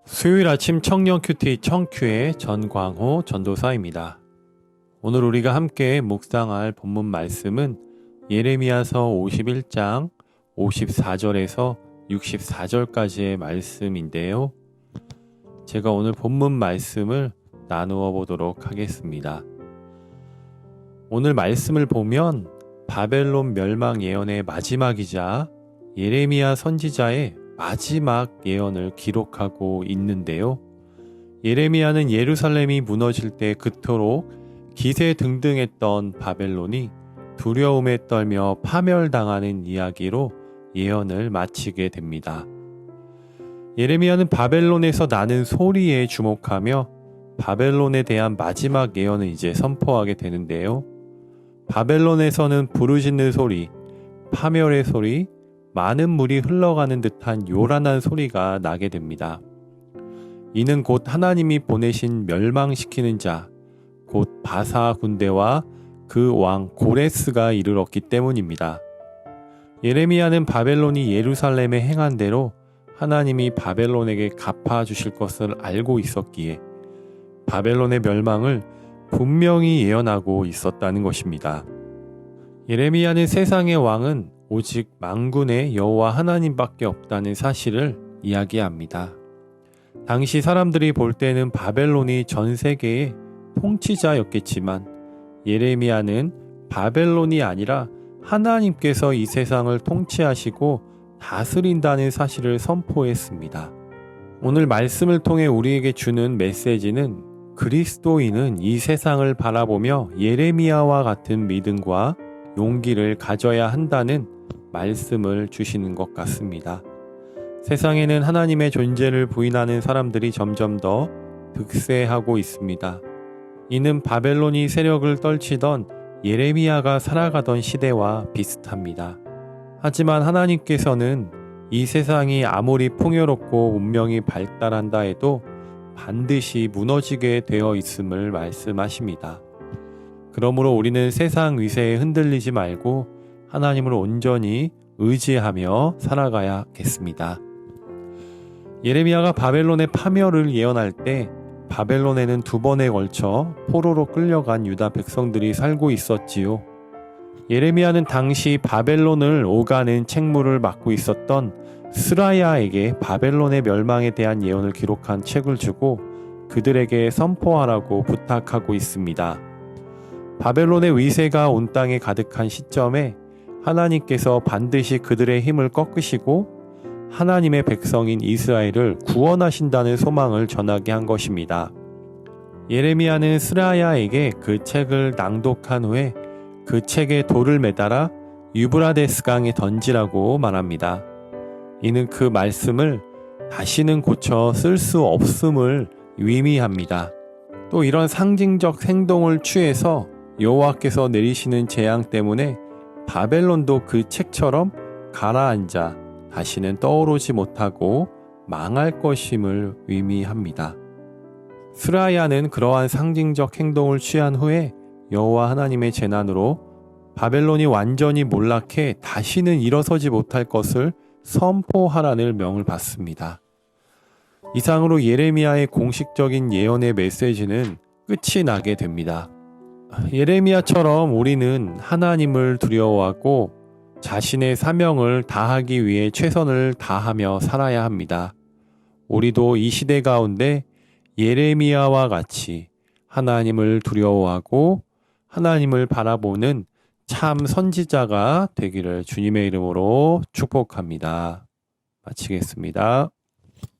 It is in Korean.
수요일 아침 청년 큐티 청큐의 전광호 전도사입니다. 오늘 우리가 함께 묵상할 본문 말씀은 예레미야서 51장 54절에서 64절까지의 말씀인데요. 제가 오늘 본문 말씀을 나누어 보도록 하겠습니다. 오늘 말씀을 보면 바벨론 멸망 예언의 마지막이자 예레미야 선지자의 마지막 예언을 기록하고 있는데요. 예레미야는 예루살렘이 무너질 때 그토록 기세등등했던 바벨론이 두려움에 떨며 파멸당하는 이야기로 예언을 마치게 됩니다. 예레미야는 바벨론에서 나는 소리에 주목하며 바벨론에 대한 마지막 예언을 이제 선포하게 되는데요. 바벨론에서는 부르짖는 소리, 파멸의 소리, 많은 물이 흘러가는 듯한 요란한 소리가 나게 됩니다. 이는 곧 하나님이 보내신 멸망시키는 자, 곧 바사 군대와 그 왕 고레스가 이르렀기 때문입니다. 예레미야는 바벨론이 예루살렘에 행한 대로 하나님이 바벨론에게 갚아주실 것을 알고 있었기에 바벨론의 멸망을 분명히 예언하고 있었다는 것입니다. 예레미야는 세상의 왕은 오직 만군의 여호와 하나님밖에 없다는 사실을 이야기합니다. 당시 사람들이 볼 때는 바벨론이 전 세계의 통치자였겠지만 예레미야는 바벨론이 아니라 하나님께서 이 세상을 통치하시고 다스린다는 사실을 선포했습니다. 오늘 말씀을 통해 우리에게 주는 메시지는 그리스도인은 이 세상을 바라보며 예레미야와 같은 믿음과 용기를 가져야 한다는 말씀을 주시는 것 같습니다. 세상에는 하나님의 존재를 부인하는 사람들이 점점 더 득세하고 있습니다. 이는 바벨론이 세력을 떨치던 예레미야가 살아가던 시대와 비슷합니다. 하지만 하나님께서는 이 세상이 아무리 풍요롭고 문명이 발달한다 해도 반드시 무너지게 되어 있음을 말씀하십니다. 그러므로 우리는 세상 위세에 흔들리지 말고 하나님을 온전히 의지하며 살아가야겠습니다. 예레미야가 바벨론의 파멸을 예언할 때 바벨론에는 2번에 걸쳐 포로로 끌려간 유다 백성들이 살고 있었지요. 예레미야는 당시 바벨론을 오가는 책무를 맡고 있었던 스라야에게 바벨론의 멸망에 대한 예언을 기록한 책을 주고 그들에게 선포하라고 부탁하고 있습니다. 바벨론의 위세가 온 땅에 가득한 시점에 하나님께서 반드시 그들의 힘을 꺾으시고 하나님의 백성인 이스라엘을 구원하신다는 소망을 전하게 한 것입니다. 예레미야는 스라야에게 그 책을 낭독한 후에 그 책에 돌을 매달아 유브라데스 강에 던지라고 말합니다. 이는 그 말씀을 다시는 고쳐 쓸 수 없음을 의미합니다. 또 이런 상징적 행동을 취해서 여호와께서 내리시는 재앙 때문에 바벨론도 그 책처럼 가라앉아 다시는 떠오르지 못하고 망할 것임을 의미합니다. 스라야는 그러한 상징적 행동을 취한 후에 여호와 하나님의 재난으로 바벨론이 완전히 몰락해 다시는 일어서지 못할 것을 선포하라는 명을 받습니다. 이상으로 예레미야의 공식적인 예언의 메시지는 끝이 나게 됩니다. 예레미야처럼 우리는 하나님을 두려워하고 자신의 사명을 다하기 위해 최선을 다하며 살아야 합니다. 우리도 이 시대 가운데 예레미야와 같이 하나님을 두려워하고 하나님을 바라보는 참 선지자가 되기를 주님의 이름으로 축복합니다. 마치겠습니다.